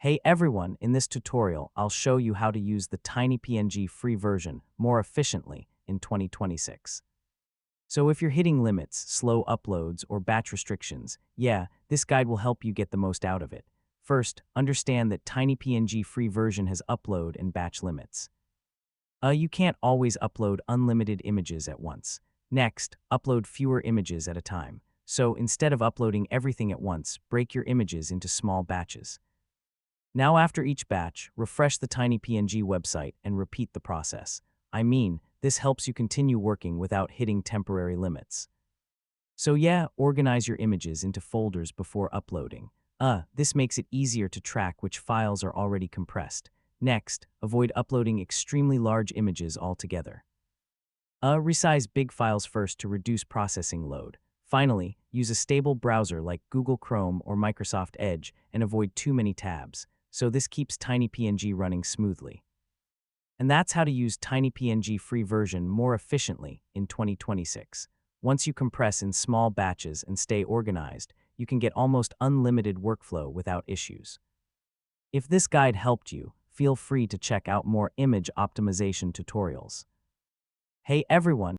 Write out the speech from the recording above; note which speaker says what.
Speaker 1: Hey everyone, in this tutorial, I'll show you how to use the TinyPNG free version more efficiently in 2026. So if you're hitting limits, slow uploads, or batch restrictions, yeah, this guide will help you get the most out of it. First, understand that TinyPNG free version has upload and batch limits. You can't always upload unlimited images at once. Next, upload fewer images at a time. So instead of uploading everything at once, break your images into small batches. Now after each batch, refresh the TinyPNG website and repeat the process. This helps you continue working without hitting temporary limits. So yeah, organize your images into folders before uploading. This makes it easier to track which files are already compressed. Next, avoid uploading extremely large images altogether. Resize big files first to reduce processing load. Finally, use a stable browser like Google Chrome or Microsoft Edge and avoid too many tabs. So this keeps TinyPNG running smoothly. And that's how to use TinyPNG free version more efficiently in 2026. Once you compress in small batches and stay organized, you can get almost unlimited workflow without issues. If this guide helped you, feel free to check out more image optimization tutorials. Hey everyone!